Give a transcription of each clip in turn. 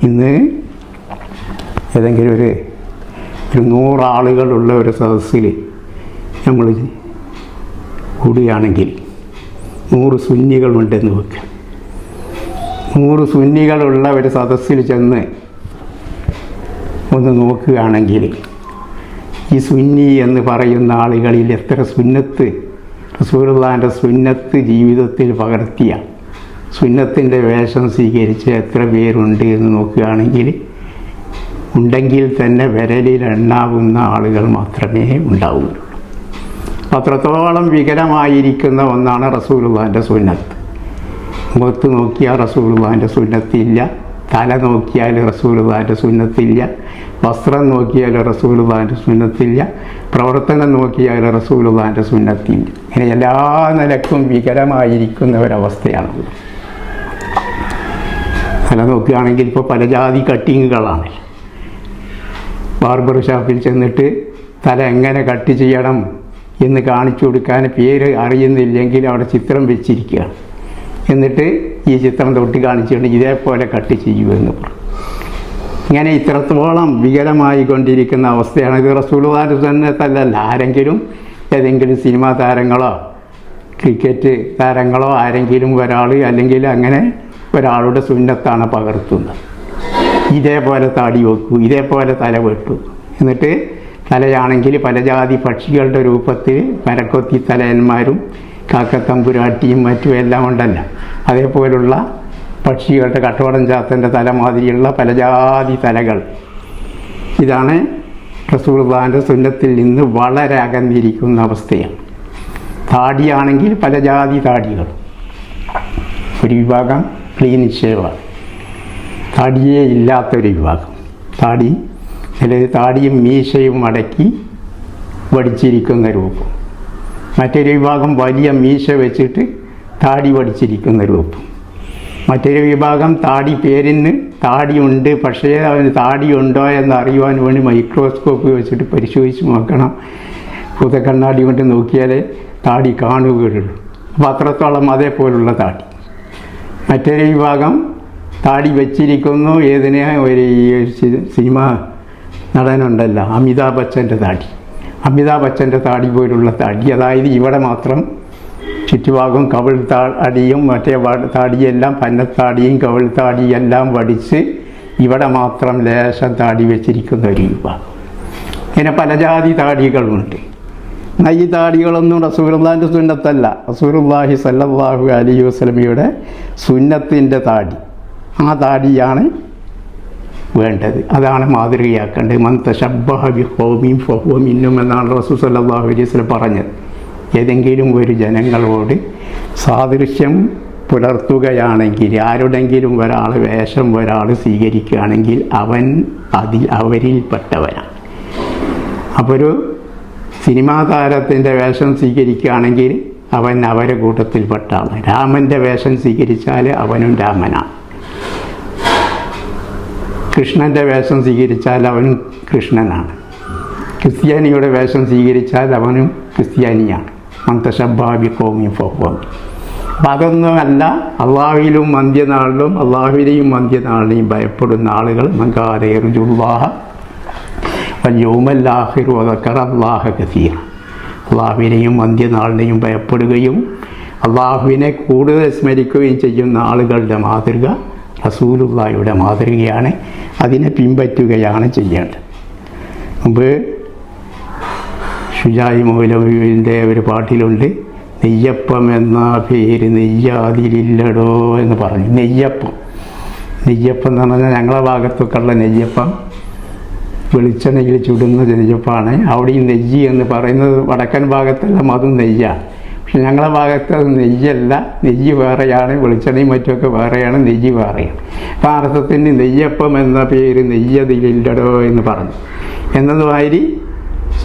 ഇന്ന് ഏതെങ്കിലും ഒരു 100 ആളുകളുള്ള ഒരു സദസ്സിൽ നമ്മൾ കൂടുകയാണെങ്കിൽ 100 സുന്നികളുണ്ടെന്ന് വെക്കുക. 100 സുന്നികളുള്ള ഒരു സദസ്സിൽ ചെന്ന് ഒന്ന് നോക്കുകയാണെങ്കിൽ ഈ സുന്നി എന്ന് പറയുന്ന ആളുകളിൽ എത്ര സുന്നത്ത് റസൂലുള്ളാഹിൻ്റെ സുന്നത്ത് ജീവിതത്തിൽ പകർത്തിയ സുന്നത്തിൻ്റെ വേഷം സ്വീകരിച്ച് എത്ര പേരുണ്ട് എന്ന് നോക്കുകയാണെങ്കിൽ ഉണ്ടെങ്കിൽ തന്നെ വിരലിൽ എണ്ണാവുന്ന ആളുകൾ മാത്രമേ ഉണ്ടാവുള്ളൂ. അത്രത്തോളം വികലമായിരിക്കുന്ന ഒന്നാണ് റസൂലുള്ളാഹിൻ്റെ സുന്നത്ത്. മുഖത്ത് നോക്കിയാൽ റസൂലുള്ളാഹിൻ്റെ സുന്നത്തില്ല, തല നോക്കിയാൽ റസൂലുള്ളാഹിൻ്റെ സുന്നത്തില്ല, വസ്ത്രം നോക്കിയാൽ റസൂലുള്ളാഹിൻ്റെ സുന്നത്തില്ല, പ്രവർത്തനം നോക്കിയാൽ റസൂലുള്ളാഹിൻ്റെ സുന്നത്തില്ല. ഇങ്ങനെ എല്ലാ നിലക്കും വികലമായിരിക്കുന്ന ഒരവസ്ഥയാണ്. തല നോക്കുകയാണെങ്കിൽ ഇപ്പോൾ പല ജാതി കട്ടിങ്ങുകളാണ്. ബാർബർ ഷാപ്പിൽ ചെന്നിട്ട് തല എങ്ങനെ കട്ട് ചെയ്യണം എന്ന് കാണിച്ചു കൊടുക്കാൻ പേര് അറിയുന്നില്ലെങ്കിൽ അവിടെ ചിത്രം വെച്ചിരിക്കുക. എന്നിട്ട് ഈ ചിത്രം തൊട്ട് കാണിച്ചുകൊണ്ട് ഇതേപോലെ കട്ട് ചെയ്യുമെന്ന് പറയും. ഇങ്ങനെ ഇത്രത്തോളം വികലമായി കൊണ്ടിരിക്കുന്ന അവസ്ഥയാണ്. ഇത് റസൂലുള്ളാഹിന്റെ സുന്നത്തല്ല. ആരെങ്കിലും ഏതെങ്കിലും സിനിമാ താരങ്ങളോ ക്രിക്കറ്റ് താരങ്ങളോ ആരെങ്കിലും ഒരാൾ അല്ലെങ്കിൽ അങ്ങനെ ഒരാളുടെ സുന്നത്താണ് പകർത്തുന്നത്. ഇതേപോലെ താടി വെക്കൂ, ഇതേപോലെ തല വെട്ടു, എന്നിട്ട് തലയാണെങ്കിൽ പല ജാതി പക്ഷികളുടെ രൂപത്തിൽ മരക്കൊത്തി തലയന്മാരും കാക്കത്തമ്പുരാട്ടിയും മറ്റും എല്ലാം ഉണ്ടല്ലോ, അതേപോലുള്ള പക്ഷികളുടെ കട്ടവടം ചാത്തൻ്റെ തല മാതിരിയുള്ള പല ജാതി തലകൾ. ഇതാണ് റസൂലുള്ളാഹിന്റെ സുന്നത്തിൽ നിന്ന് വളരെ അകന്നിരിക്കുന്ന അവസ്ഥയാണ്. താടിയാണെങ്കിൽ പല ജാതി താടികൾ. ഒരു വിഭാഗം ക്ലീൻ ഷേവാണ്, താടിയേ ഇല്ലാത്തൊരു വിഭാഗം. താടിയും മീശയും അടക്കി വടിച്ചിരിക്കുന്ന രൂപം. മറ്റൊരു വിഭാഗം വലിയ മീശ വെച്ചിട്ട് താടി വടിച്ചിരിക്കുന്ന രൂപം. മറ്റൊരു വിഭാഗം താടി പേരിന് താടിയുണ്ട്, പക്ഷേ അവന് താടിയുണ്ടോ എന്ന് അറിയുവാൻ വേണ്ടി മൈക്രോസ്കോപ്പ് വെച്ചിട്ട് പരിശോധിച്ച് നോക്കണം. ഭൂതക്കണ്ണാടി കൊണ്ട് നോക്കിയാലേ താടി കാണുകയുള്ളൂ. അപ്പോൾ അത്രത്തോളം അതേപോലുള്ള താടി. മറ്റൊരു വിഭാഗം താടി വെച്ചിരിക്കുന്നു. ഏതിനെ ഒരു സിനിമ നടനുണ്ടല്ലോ അമിതാഭ് ബച്ചൻ്റെ താടി, അമിതാഭ് ബച്ചൻ്റെ താടി പോലുള്ള താടി. അതായത് ഇവിടെ മാത്രം ചുറ്റുഭാഗം കവിൾ താടിയും മറ്റേ താടിയെല്ലാം പന്നത്താടിയും കവിൾ താടിയും എല്ലാം വടിച്ച് ഇവിടെ മാത്രം ലേശം താടി വെച്ചിരിക്കുന്ന ഒരു വിഭാഗം. ഇങ്ങനെ പല ജാതി താടികളുണ്ട്. ഈ താടികളൊന്നും റസൂലുള്ളാഹിന്റെ സുന്നത്തല്ല. റസൂലുള്ളാഹി സ്വല്ലല്ലാഹു അലൈഹി വസല്ലമയുടെ സുന്നത്തിൻ്റെ താടി, ആ താടിയാണ് വേണ്ടത്. അതാണ് മാതൃകയാക്കേണ്ടത്. മൻ തശബ്ബഹ ബിഖൗമിൻ ഫഹുവ മിൻഹും എന്നാണ് റസൂൽ സ്വല്ലല്ലാഹു അലൈഹി വസല്ലം പറഞ്ഞത്. ഏതെങ്കിലും ഒരു ജനങ്ങളോട് സാദൃശ്യം പുലർത്തുകയാണെങ്കിൽ, ആരുടെങ്കിലും ഒരാൾ വേഷം ഒരാൾ സ്വീകരിക്കുകയാണെങ്കിൽ അവൻ അവരിൽപ്പെട്ടവനാണ്. അപ്പോൾ ഒരു സിനിമാ താരത്തിൻ്റെ വേഷം സ്വീകരിക്കുകയാണെങ്കിൽ അവൻ അവരെ കൂട്ടത്തിൽപ്പെട്ട ആളാണ്. രാമൻ്റെ വേഷം സ്വീകരിച്ചാൽ അവനും രാമനാണ്. കൃഷ്ണൻ്റെ വേഷം സ്വീകരിച്ചാൽ അവനും കൃഷ്ണനാണ്. ക്രിസ്ത്യാനിയുടെ വേഷം സ്വീകരിച്ചാൽ അവനും ക്രിസ്ത്യാനിയാണ്. മന്തശബ്ബഹ ബിഖൗമിൻ ഫഹുവ. അപ്പം അതൊന്നുമല്ല. അള്ളാഹുവിലും അന്ത്യനാളിലും അള്ളാഹുവിനെയും അന്ത്യനാളിനെയും ഭയപ്പെടുന്ന ആളുകൾ മൻ കാന യർജുല്ലാഹ വൽ യൗമൽ ആഖിറ വദക്കറ അല്ലാഹ കസീറ. അള്ളാഹുവിനെയും അന്ത്യനാളിനെയും ഭയപ്പെടുകയും അള്ളാഹുവിനെ കൂടുതൽ സ്മരിക്കുകയും ചെയ്യുന്ന ആളുകളുടെ മാതൃക റസൂലുള്ളാഹിയുടെ മാതൃകയാണ്. അതിനെ പിൻപറ്റുകയാണ് ചെയ്യേണ്ടത്. മുമ്പ് ഷുജായി മൗലവിൻ്റെ ഒരു പാട്ടിലുണ്ട്, നെയ്യപ്പം എന്ന പേര് നെയ്യാതിരില്ലടോ എന്ന് പറഞ്ഞു. നെയ്യപ്പം എന്ന് പറഞ്ഞാൽ ഞങ്ങളെ ഭാഗത്തൊക്കെ ഉള്ള നെയ്യപ്പം വെളിച്ചെണ്ണയിൽ ചുടുന്ന നെയ്യപ്പാണ്. അവിടെയും നെയ്യ് എന്ന് പറയുന്നത് വടക്കൻ ഭാഗത്തെല്ലാം അതും നെയ്യാണ്. പക്ഷെ ഞങ്ങളെ ഭാഗത്ത് അത് നെയ്യല്ല, നെയ്യ് വേറെയാണ്, വെളിച്ചെണ്ണയും മറ്റുമൊക്കെ വേറെയാണ്, നെയ്യ് വേറെയാണ്. അപ്പം ആ അർത്ഥത്തിന് നെയ്യപ്പം എന്ന പേര് നെയ്യതിലില്ലടോ എന്ന് പറഞ്ഞു. എന്നതുമാതിരി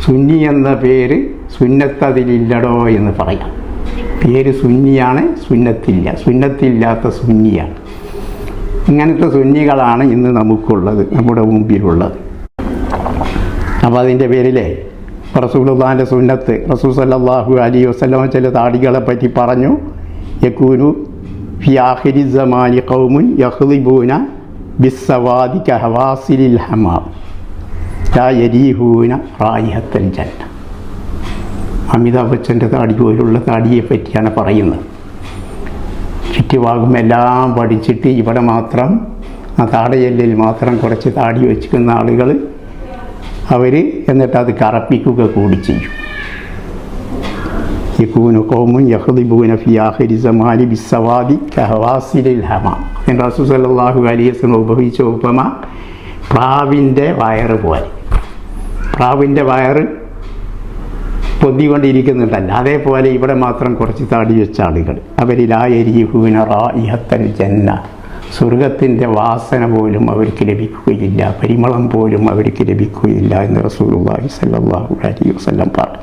സുന്നി എന്ന പേര് സുന്നത്തതിലില്ലടോ എന്ന് പറയാം. പേര് സുന്നിയാണ്, സുന്നത്തില്ലാത്ത സുന്നിയാണ്. ഇങ്ങനത്തെ സുന്നികളാണ് ഇന്ന് നമുക്കുള്ളത്, നമ്മുടെ മുമ്പിലുള്ളത്. അപ്പോൾ അതിൻ്റെ പേരിലേ റസൂലുള്ളാഹിന്റെ സുന്നത്ത്, റസൂൽ സല്ലല്ലാഹു അലൈഹി വസല്ലം ചില താടികളെ പറ്റി പറഞ്ഞു. യകൂനു ഫി ആഖിരി സമാനി ഖൗമുൻ യഖ്ളിബൂന ബിസ്സവാദി കഹവാസിലിൽ ഹമാം ലാ യരീഹൂന റായിഹത്തൽ ജന്ന. അമിതാഭ് ബച്ചൻ്റെ താടി പോലുള്ള താടിയെ പറ്റിയാണ് പറയുന്നത്. ചുറ്റുഭാഗം എല്ലാം പഠിച്ചിട്ട് ഇവിടെ മാത്രം ആ താടയെല്ലിൽ മാത്രം കുറച്ച് താടി വെച്ചിരിക്കുന്ന ആളുകൾ അവർ എന്നിട്ട് അത് കറപ്പിക്കുക കൂടി ചെയ്യും. യകൂനു ഖൗമുൻ യഖ്ദിബൂന ഫി ആഖിരി സമാനി ബിസ്സവാദി കഹവാസിലിൽ ഹമാം. റസൂൽ സല്ലല്ലാഹു അലൈഹി വസല്ലം ഉപയോഗിച്ച ഉപമ പ്രാവിൻ്റെ വയറ് പോലെ. പ്രാവിൻ്റെ വയറ് പൊന്തിക്കൊണ്ടിരിക്കുന്നുണ്ടല്ല, അതേപോലെ ഇവിടെ മാത്രം കുറച്ച് താടി വെച്ച ആളുകൾ അവരിൽ ലാ യരീഹൂന റായിഹത്തൽ ജന്ന, സ്വർഗത്തിൻ്റെ വാസന പോലും അവർക്ക് ലഭിക്കുകയില്ല, പരിമളം പോലും അവർക്ക് ലഭിക്കുകയില്ല എന്ന് റസൂലുള്ളാഹി സ്വല്ലല്ലാഹു അലൈഹി വസല്ലം പറഞ്ഞു.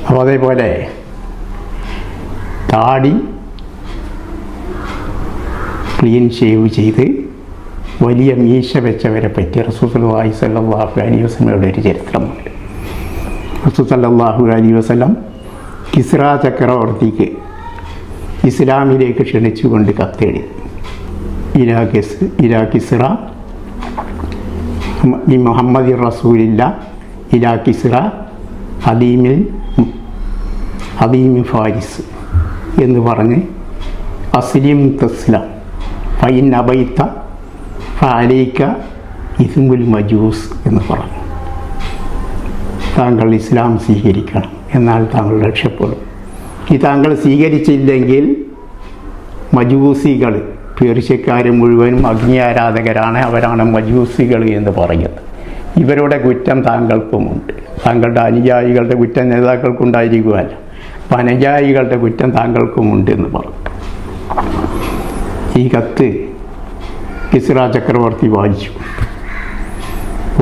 അപ്പോൾ അതേപോലെ താടി ക്ലീൻ ഷേവ് ചെയ്ത് വലിയ മീശ വെച്ചവരെ പറ്റി റസൂലുള്ളാഹി സ്വല്ലല്ലാഹു അലൈഹി വസല്ലമയുടെ ഒരു ചരിത്രമുണ്ട്. റസൂൽ സല്ലല്ലാഹു അലൈഹി വസല്ലം കിസ്റ ചക്രവർത്തിക്ക് ഇസ്ലാമിലേക്ക് ക്ഷണിച്ചുകൊണ്ട് കത്തെഴുതി. ഇലാ കിസ്റ മുഹമ്മദ് റസൂലില്ല ഇലാ കിസ്റ അദീമി ഫാരിസ് എന്ന് പറഞ്ഞ് അസ്ലിം തസ്ലാം ഫൈൻ അബൈത്ത ഫഅലൈക ഇസ്മുൽ മജൂസ് എന്ന് പറഞ്ഞു. താങ്കൾ ഇസ്ലാം സ്വീകരിക്കണം, എന്നാൽ താങ്കൾ രക്ഷപ്പെടും. ഈ താങ്കൾ സ്വീകരിച്ചില്ലെങ്കിൽ മജൂസികൾ, പേർഷ്യക്കാർ മുഴുവനും അഗ്നി ആരാധകരാണ്, അവരാണ് മജൂസികൾ എന്ന് പറയുന്നത്. ഇവരുടെ കുറ്റം താങ്കൾക്കുമുണ്ട്. താങ്കളുടെ അനുയായികളുടെ കുറ്റം നേതാക്കൾക്കുണ്ടായിരിക്കുമല്ലോ, അപ്പം അനുയായികളുടെ കുറ്റം താങ്കൾക്കുമുണ്ട് എന്ന് പറഞ്ഞു. ഈ കത്ത് കിസ്റ ചക്രവർത്തി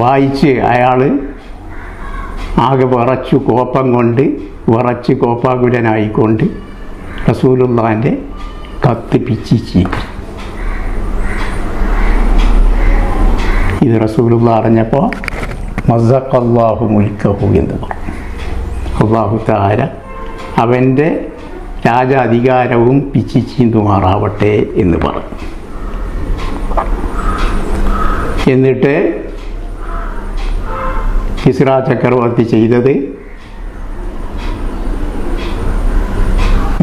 വായിച്ച് അയാൾ ആകെ വിറച്ച് കോപ്പാകുലനായിക്കൊണ്ട് റസൂലുള്ളാഹിൻ്റെ കത്ത് പിച്ചിച്ച്. ഇത് റസൂലുള്ളാഹി അറിഞ്ഞപ്പോൾ മസ്സഖല്ലാഹു മുൽക്കഹു എന്ന് പറഞ്ഞു. അല്ലാഹു തആല അവൻ്റെ രാജാധികാരവും പിച്ചിച്ചീന്തുമാറാവട്ടെ എന്ന് പറഞ്ഞു. എന്നിട്ട് കിസ്റ ചക്രവർത്തി ചെയ്തത്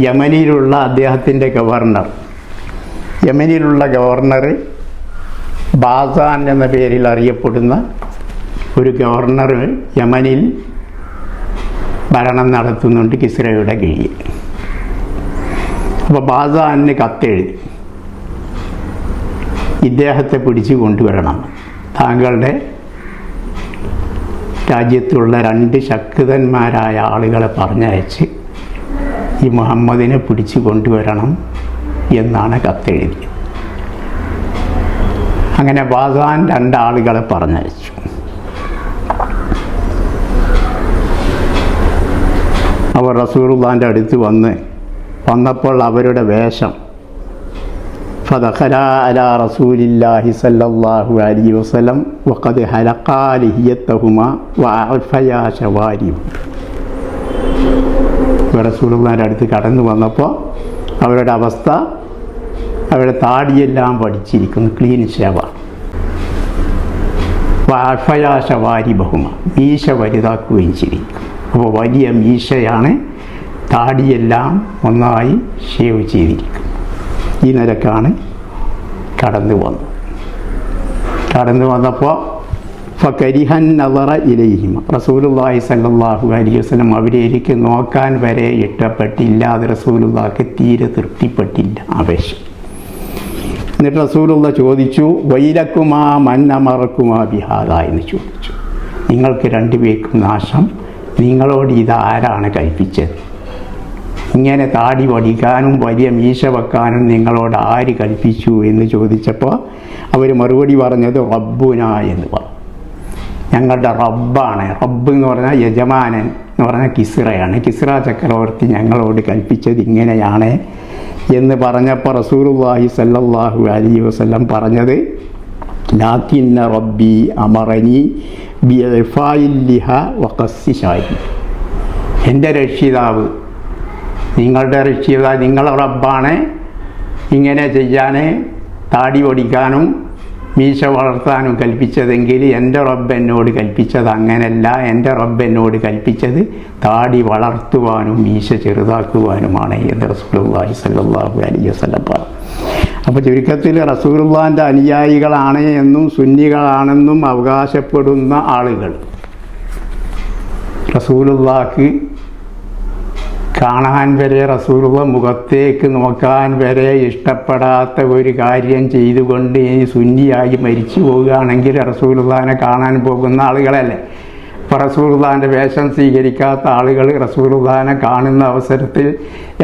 യമനിലുള്ള അദ്ദേഹത്തിൻ്റെ യമനിലുള്ള ഗവർണർ ബാസാൻ എന്ന പേരിൽ അറിയപ്പെടുന്ന ഒരു ഗവർണർ യമനിൽ ഭരണം നടത്തുന്നുണ്ട് കിസ്റയുടെ കീഴിൽ. അപ്പോൾ ബാസാനിന് കത്തെഴുതി, ഇദ്ദേഹത്തെ പിടിച്ചു കൊണ്ടുവരണം, താങ്കളുടെ രാജ്യത്തുള്ള 2 ശക്തന്മാരായ ആളുകളെ പറഞ്ഞയച്ച് ഈ മുഹമ്മദിനെ പിടിച്ചു കൊണ്ടുവരണം എന്നാണ് കത്തെഴുതിയത്. അങ്ങനെ ബാസാൻ 2 ആളുകളെ പറഞ്ഞയച്ചു. അവർ റസൂലുള്ളാഹിൻ്റെ അടുത്ത് വന്നപ്പോൾ അവരുടെ വേഷം ഫദഖല അലാ റസൂലില്ലാഹി സല്ലല്ലാഹു അലൈഹി വസല്ലം വഖദ് ഹലഖാ ലിഹിയതഹുമാ വഅഫയാ ശവാരിഹു. റസൂലുള്ളാഹിൻ്റെ അടുത്ത് കടന്നു വന്നപ്പോൾ അവരുടെ അവസ്ഥ, അവരുടെ താടിയെല്ലാം പഠിച്ചിരിക്കുന്നു, ക്ലീൻ ഷേവ. വഅഫയാ ശവാരിബഹുമ, മീശ വലുതാക്കുകയും ചെയ്തിരിക്കും. അപ്പോൾ വലിയ മീശയാണ്, താടിയെല്ലാം ഒന്നായി ഷേവ് ചെയ്തിരിക്കും. ഈ നിലക്കാണ് കടന്നു വന്നപ്പോൾ ഫകരിഹൻ നളറ ഇലൈഹിമ, റസൂലുള്ളാഹി സ്വല്ലല്ലാഹു അലൈഹി വസല്ലം അവരേക്ക് നോക്കാൻ വരെ ഇഷ്ടപ്പെട്ടില്ല. അത് റസൂലുള്ളാഹിക്ക് തീരെ തൃപ്തിപ്പെട്ടില്ല, ആവേശം. എന്നിട്ട് റസൂലുള്ള ചോദിച്ചു, വൈലക്കുമാ മന്നമറക്കുമാ ബിഹാദ എന്ന് ചോദിച്ചു. നിങ്ങൾക്ക് 2 പേർക്കും നാശം, നിങ്ങളോട് ഇതാരാണ് കൽപ്പിച്ചത്? ഇങ്ങനെ താടി വടിക്കാനും വലിയ മീശ വെക്കാനും നിങ്ങളോട് ആര് കൽപ്പിച്ചു എന്ന് ചോദിച്ചപ്പോൾ അവർ മറുപടി പറഞ്ഞത് റബ്ബുന എന്ന് പറഞ്ഞു. ഞങ്ങളുടെ റബ്ബാണ്. റബ്ബ് എന്ന് പറഞ്ഞാൽ യജമാനൻ എന്ന് പറഞ്ഞാൽ കിസ്റയാണ്. കിസ്റ ചക്രവർത്തി ഞങ്ങളോട് കൽപ്പിച്ചത് ഇങ്ങനെയാണ് എന്ന് പറഞ്ഞപ്പോൾ റസൂലുള്ളാഹി സ്വല്ലല്ലാഹു അലൈഹി വസല്ലം പറഞ്ഞത്, ലാകിന്ന റബ്ബി അമറനി ബിഇഫാഇൽ ലിഹ വഖസ്സി ശാരി. എൻ്റെ രക്ഷിതാവ്, നിങ്ങളുടെ റബ്ബാണ് ഇങ്ങനെ ചെയ്യാൻ, താടി ഓടിക്കാനും മീശ വളർത്താനും കൽപ്പിച്ചതെങ്കിൽ എൻ്റെ റബ്ബ് എന്നോട് കൽപ്പിച്ചത് അങ്ങനല്ല. എൻ്റെ റബ്ബ് എന്നോട് കൽപ്പിച്ചത് താടി വളർത്തുവാനും മീശ ചെറുതാക്കുവാനുമാണ് എന്ന് റസൂലുള്ളാഹി സ്വല്ലല്ലാഹു അലൈഹി വസല്ലം പറഞ്ഞു. അപ്പോൾ ചുരുക്കത്തിൽ റസൂലുള്ളാഹിൻ്റെ അനുയായികളാണ് എന്നും സുന്നികളാണെന്നും അവകാശപ്പെടുന്ന ആളുകൾ റസൂലുള്ളാഹിക്ക് കാണാൻ വരെ, റസൂലുള്ള മുഖത്തേക്ക് നോക്കാൻ വരെ ഇഷ്ടപ്പെടാത്ത ഒരു കാര്യം ചെയ്തുകൊണ്ട് ഈ സുന്നിയായി മരിച്ചു പോവുകയാണെങ്കിൽ റസൂലുള്ളാഹിനെ കാണാൻ പോകുന്ന ആളുകളല്ലേ. അപ്പോൾ റസൂലുള്ളാഹിൻ്റെ വേഷം സ്വീകരിക്കാത്ത ആളുകൾ റസൂലുള്ളാഹിനെ കാണുന്ന അവസരത്തിൽ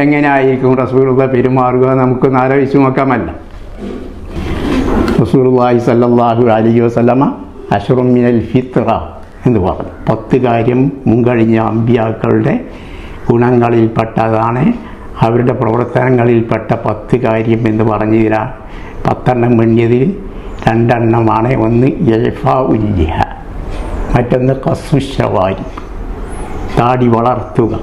എങ്ങനെയായിരിക്കും റസൂലുള്ള പെരുമാറുക നമുക്കൊന്ന് ആലോചിച്ച് നോക്കാമല്ല. റസൂലുള്ളാഹി സ്വല്ലല്ലാഹു അലൈഹി വസല്ലമ അശ്റും മിനൽ ഫിത്ര എന്ന് പറഞ്ഞു. 10 കാര്യം മുൻകഴിഞ്ഞ അമ്പിയാക്കളുടെ ഗുണങ്ങളിൽപ്പെട്ടതാണ്, അവരുടെ പ്രവർത്തനങ്ങളിൽപ്പെട്ട 10 കാര്യം എന്ന് പറഞ്ഞു തരാം. 10 എണ്ണിയതിൽ 2 എണ്ണമാണ്. ഒന്ന് ഇഅ്ഫാ ഉല്ലിഹ, മറ്റൊന്ന് ഖസ്സുശ്ശവാരി, താടി വളർത്തുക.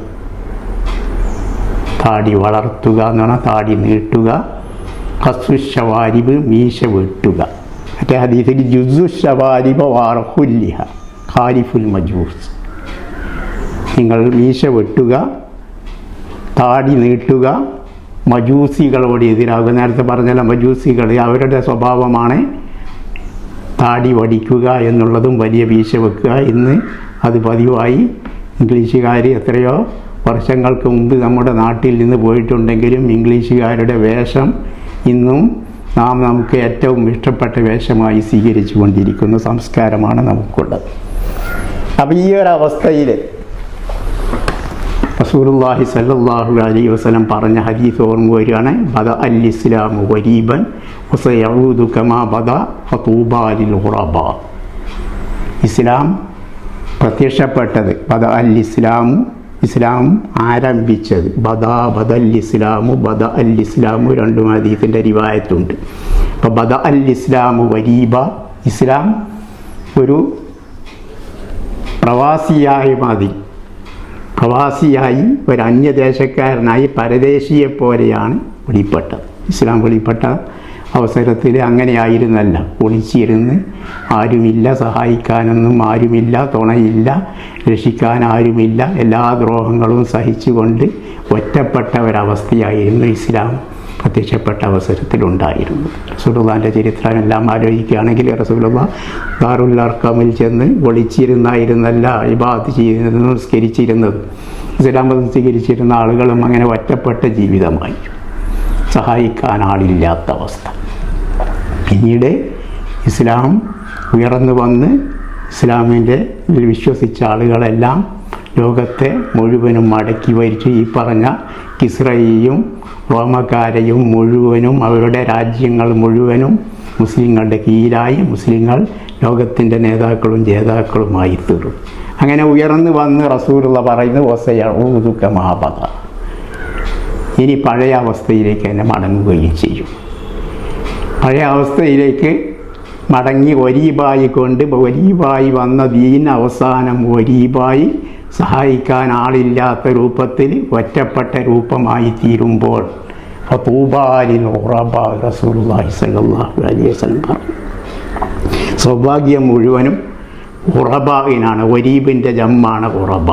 താടി വളർത്തുക എന്ന് പറഞ്ഞാൽ താടി നീട്ടുക. ഖസ്സുശ്ശവാരിബ്, മീശ വെട്ടുക. മറ്റേ ഹദീസിൽ ജുസ്സുശ്ശവാരിബ വാർഹുല്ലിഹ ഖാലിഫുൽ മജൂസ്, നിങ്ങൾ മീശ വെട്ടുക, താടി നീട്ടുക, മജൂസികളോട് എതിരാകുക. നേരത്തെ പറഞ്ഞല്ലോ മജൂസികൾ, അവരുടെ സ്വഭാവമാണ് താടി വടിക്കുക എന്നുള്ളതും വലിയ മീശ വെക്കുക. ഇന്ന് അത് പതിവായി. ഇംഗ്ലീഷുകാർ എത്രയോ വർഷങ്ങൾക്ക് മുമ്പ് നമ്മുടെ നാട്ടിൽ നിന്ന് പോയിട്ടുണ്ടെങ്കിലും ഇംഗ്ലീഷുകാരുടെ വേഷം ഇന്നും നമുക്ക് ഏറ്റവും ഇഷ്ടപ്പെട്ട വേഷമായി സ്വീകരിച്ചു കൊണ്ടിരിക്കുന്ന സംസ്കാരമാണ് നമുക്കുള്ളത്. അപ്പോൾ ഈ ഒരവസ്ഥയിൽ റസൂലുള്ളാഹി സ്വല്ലല്ലാഹു അലൈഹി വസല്ലം പറഞ്ഞ ഹദീസ് ഓർമ്മ വരികയാണ്. ബദ അൽ ഇസ്ലാമു ഗരീബൻ വസയഊദു കമാ ബദ ഫതൂബാ ലിൽ ഗുറബാ. ഇസ്ലാം പ്രത്യക്ഷപ്പെട്ടത്, ബദ അൽ ഇസ്ലാമു, ഇസ്ലാം ആരംഭിച്ചത്, ബദൽ ഇസ്ലാമു, ബദ അൽ ഇസ്ലാമു, 2 ഹദീസിൻ്റെ റിവായത്തുണ്ട്. അപ്പോൾ ബദ അൽ ഇസ്ലാമു ഗരീബ, ഇസ്ലാം ഒരു പ്രവാസിയായി ഒരു അന്യദേശക്കാരനായി പരദേശിയെ പോലെയാണ് വെളിപ്പെട്ടത്. ഇസ്ലാം വെളിപ്പെട്ട അവസരത്തിൽ അങ്ങനെയായിരുന്നല്ല. ഒളിച്ചിരുന്ന്, ആരുമില്ല, സഹായിക്കാനൊന്നും ആരുമില്ല, തുണയില്ല, രക്ഷിക്കാൻ ആരുമില്ല, എല്ലാ ദ്രോഹങ്ങളും സഹിച്ചുകൊണ്ട് ഒറ്റപ്പെട്ട ഒരവസ്ഥയായിരുന്നു ഇസ്ലാം പ്രത്യക്ഷപ്പെട്ട അവസരത്തിലുണ്ടായിരുന്നു. റസൂലുള്ളാഹിൻ്റെ ചരിത്രം എല്ലാം ആലോചിക്കുകയാണെങ്കിൽ റസൂലുള്ളാഹി ദാറുൽ അർഖമിൽ ചെന്ന് ഒളിച്ചിരുന്നായിരുന്നല്ല ഇബാദത്ത് ചെയ്തിരുന്നത്, നിസ്കരിച്ചിരുന്നത്. ഇസ്ലാം മതം സ്വീകരിച്ചിരുന്ന ആളുകളും അങ്ങനെ ഒറ്റപ്പെട്ട ജീവിതമായി, സഹായിക്കാൻ ആളില്ലാത്ത അവസ്ഥ. പിന്നീട് ഇസ്ലാം ഉയർന്നു വന്ന് ഇസ്ലാമിൻ്റെ വിശ്വസിച്ച ആളുകളെല്ലാം ലോകത്തെ മുഴുവനും അടക്കി ഭരിച്ചു. ഈ പറഞ്ഞ കിസ്രയെയും റോമക്കാരെയും മുഴുവനും, അവരുടെ രാജ്യങ്ങൾ മുഴുവനും മുസ്ലിങ്ങളുടെ കീഴിലായി. മുസ്ലിങ്ങൾ ലോകത്തിൻ്റെ നേതാക്കളും ജേതാക്കളുമായി തീർന്നു. അങ്ങനെ ഉയർന്നു വന്ന് റസൂലുള്ള പറയുന്നത് വസയഊദു കമാ ബദ, ഇനി പഴയ അവസ്ഥയിലേക്ക് തന്നെ മടങ്ങുകയും ചെയ്യും. പഴയ അവസ്ഥയിലേക്ക് മടങ്ങി ഒരീബായി കൊണ്ട്, ഒരീബായി വന്ന ദീൻ അവസാനം ഒരീബായി സഹായിക്കാൻ ആളില്ലാത്ത രൂപത്തിൽ ഒറ്റപ്പെട്ട രൂപമായി തീരുമ്പോൾ ഫതൂബാ ലിൽ ഗുറബാ, റസൂലുള്ളാഹി സ്വല്ലല്ലാഹു അലൈഹി വസല്ലം പറഞ്ഞു. സൗഭാഗ്യം മുഴുവനും ഗുറബായിനാണ്. ഒരീബിൻ്റെ ജമ്മാണ് ഗുറബ.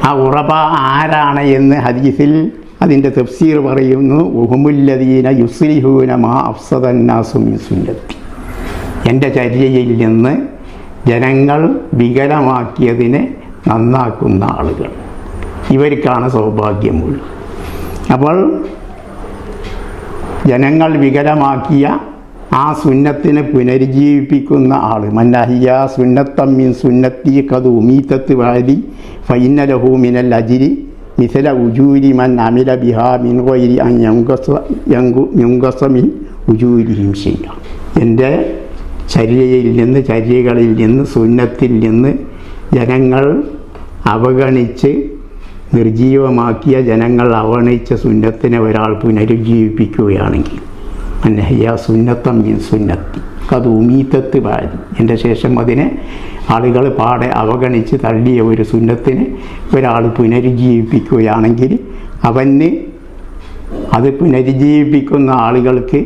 ആ ഗുറബ ആരാണ് എന്ന് ഹദീസിൽ അതിൻ്റെ തഫ്സീർ പറയുന്നു. ഉഹുമുല്ലദീന യുസ്ലിഹൂന മാ അഫ്സദന്നാസു മിൻ സുന്നത്തി, എൻ്റെ ചര്യയിൽ നിന്ന് ജനങ്ങൾ വികലമാക്കിയതിനെ നന്നാക്കുന്ന ആളുകൾ, ഇവർക്കാണ് സൗഭാഗ്യം മുഴുവൻ. അപ്പോൾ ജനങ്ങൾ വികലമാക്കിയ ആ സുന്നത്തിനെ പുനരുജ്ജീവിപ്പിക്കുന്ന ആൾ, മന്നഹിയ സുന്നത്തം മിൻ സുന്നത്തി ഖദ് ഉമീതത്ത് വഅദി ഫഇന്ന ലഹു മിനൽ അജ്രി മിഥല ഉജൂരി മൻ അമില ബിഹാ മിൻ ഗൈരി അൻ യൻഖസ മിൻ ഉജൂരിഹിം ഷൈഅ. എൻ്റെ ചര്യകളിൽ നിന്ന് സുന്നത്തിൽ നിന്ന് ജനങ്ങൾ അവഗണിച്ച് നിർജീവമാക്കിയ, ജനങ്ങൾ അവഗണിച്ച സുന്നത്തിനെ ഒരാൾ പുനരുജ്ജീവിപ്പിക്കുകയാണെങ്കിൽ, അന്നഹിയ സുന്നത്തം മിൻ സുന്നത്തി ഖദ് ഉമീതത്ത് ബഅദി, എൻ്റെ ശേഷം അതിനെ ആളുകൾ പാടെ അവഗണിച്ച് തള്ളിയ ഒരു സുന്നത്തിനെ ഒരാൾ പുനരുജ്ജീവിപ്പിക്കുകയാണെങ്കിൽ അവന് അത് പുനരുജ്ജീവിപ്പിക്കുന്ന ആളുകൾക്ക്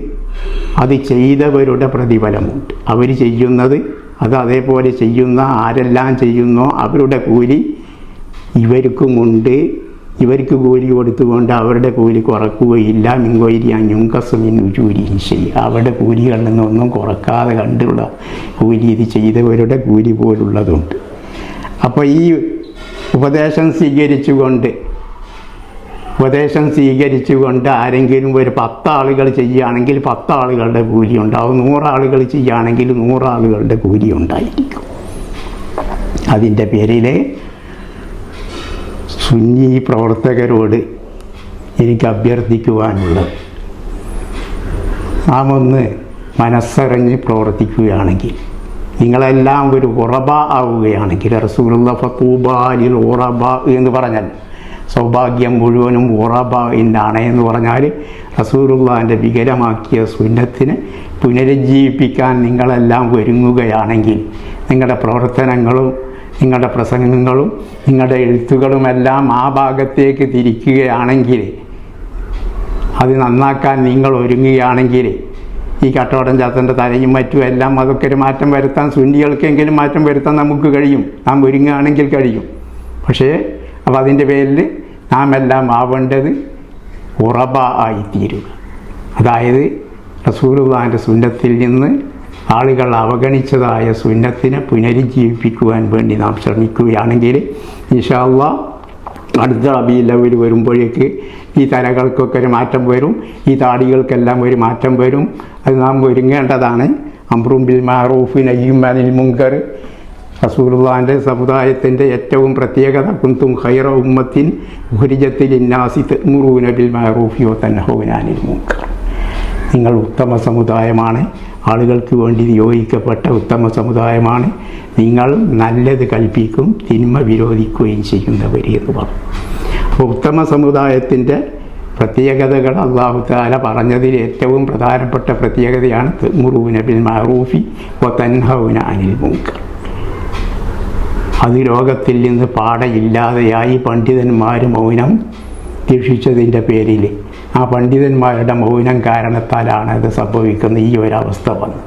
അത് ചെയ്തവരുടെ പ്രതിഫലമുണ്ട്. അവർ ചെയ്യുന്നത് അത് അതേപോലെ ചെയ്യുന്ന ആരെല്ലാം ചെയ്യുന്നോ അവരുടെ കൂലി ഇവർക്കുമുണ്ട്. ഇവർക്ക് കൂലി കൊടുത്തുകൊണ്ട് അവരുടെ കൂലി കുറക്കുകയില്ല. മിങ്കോയിരിയാഞ്ഞുങ്കസുമിൻ ഉജൂരി ചെയ്യും. അവരുടെ കൂലികളിൽ നിന്നൊന്നും കുറക്കാതെ കണ്ടുള്ള കൂലി ഇത് ചെയ്തവരുടെ കൂലി പോലുള്ളതുണ്ട്. അപ്പോൾ ഈ ഉപദേശം സ്വീകരിച്ചുകൊണ്ട് ആരെങ്കിലും ഒരു 10 ആളുകൾ ചെയ്യുകയാണെങ്കിൽ 10 ആളുകളുടെ കൂലി ഉണ്ടാവും. 100 ആളുകൾ ചെയ്യുകയാണെങ്കിൽ 100 ആളുകളുടെ കൂലി ഉണ്ടായിരിക്കും. അതിൻ്റെ പേരിൽ സുന്നി പ്രവർത്തകരോട് എനിക്ക് അഭ്യർത്ഥിക്കുവാനുള്ളത്, നാം ഒന്ന് മനസ്സറിഞ്ഞ് പ്രവർത്തിക്കുകയാണെങ്കിൽ, നിങ്ങളെല്ലാം ഒരു ഉറബ ആവുകയാണെങ്കിൽ, റസൂലുള്ളാഹി ഫതൂബാലിൽ ഉറബ എന്ന് പറഞ്ഞാൽ സൗഭാഗ്യം മുഴുവനും ഉറബ എന്നാണ് എന്ന് പറഞ്ഞാൽ റസൂലുള്ളാഹിൻ്റെ വികലമാക്കിയ സുന്നത്തിനെ പുനരുജ്ജീവിപ്പിക്കാൻ നിങ്ങളെല്ലാം ഒരുങ്ങുകയാണെങ്കിൽ, നിങ്ങളുടെ പ്രവർത്തനങ്ങളും നിങ്ങളുടെ പ്രസംഗങ്ങളും നിങ്ങളുടെ എഴുത്തുകളുമെല്ലാം ആ ഭാഗത്തേക്ക് തിരിക്കുകയാണെങ്കിൽ, അത് നന്നാക്കാൻ നിങ്ങൾ ഒരുങ്ങുകയാണെങ്കിൽ, ഈ കട്ടോടൻ ചാത്തൻ്റെ തലയും മറ്റും എല്ലാം അതൊക്കെ ഒരു മാറ്റം വരുത്താൻ, സുന്നികൾക്കെങ്കിലും മാറ്റം വരുത്താൻ നമുക്ക് കഴിയും. നാം ഒരുങ്ങുകയാണെങ്കിൽ കഴിയും. പക്ഷേ അപ്പോൾ അതിൻ്റെ പേരിൽ നാം എല്ലാം ആവേണ്ടത് ഉറബ ആയിത്തീരുക. അതായത് റസൂലുള്ളാഹിൻ്റെ സുന്നത്തിൽ നിന്ന് ആളുകൾ അവഗണിച്ചതായ സുന്നത്തിനെ പുനരുജ്ജീവിപ്പിക്കുവാൻ വേണ്ടി നാം ശ്രമിക്കുകയാണെങ്കിൽ ഇൻഷാ അല്ലാഹ് അടുത്ത റബീഉൽ അവ്വൽ വരുമ്പോഴേക്ക് ഈ തലകൾക്കൊക്കെ ഒരു മാറ്റം വരും, ഈ താടികൾക്കെല്ലാം ഒരു മാറ്റം വരും. അത് നാം ഒരുങ്ങേണ്ടതാണ്. അംറും ബിൽ മഅറൂഫ് നഹ്യും അനിൽ മുൻകർ റസൂലുള്ളാഹിൻ്റെ സമുദായത്തിൻ്റെ ഏറ്റവും പ്രത്യേകത കുന്തും ഖൈറ ഉമ്മത്തിൻ ഉഖ്രിജത്ത് ലിന്നാസി തഅ്മുറൂന ബിൽ മഅറൂഫി വതൻഹൗന അനിൽ മുൻകർ. നിങ്ങൾ ഉത്തമ സമുദായമാണ്, ആളുകൾക്ക് വേണ്ടി നിയോഗിക്കപ്പെട്ട ഉത്തമ സമുദായമാണ്. നിങ്ങൾ നല്ലത് കൽപ്പിക്കും, തിന്മ വിരോധിക്കുകയും ചെയ്യുന്നവർ എന്ന് പറഞ്ഞു. അപ്പോൾ ഉത്തമ സമുദായത്തിൻ്റെ പ്രത്യേകതകൾ അല്ലാഹു തആല പറഞ്ഞതിൽ ഏറ്റവും പ്രധാനപ്പെട്ട പ്രത്യേകതയാണ് തഅ്മുറൂന ബിൽ മഅറൂഫി വതൻഹൗന അനിൽ മുൻകർ. അത് ലോകത്തിൽ നിന്ന് പാടയില്ലാതെയായി പണ്ഡിതന്മാർ മൗനം ദീക്ഷിച്ചതിൻ്റെ പേരിൽ, ആ പണ്ഡിതന്മാരുടെ മൗനം കാരണത്താലാണ് അത് സംഭവിക്കുന്ന ഈ ഒരവസ്ഥ വന്നത്.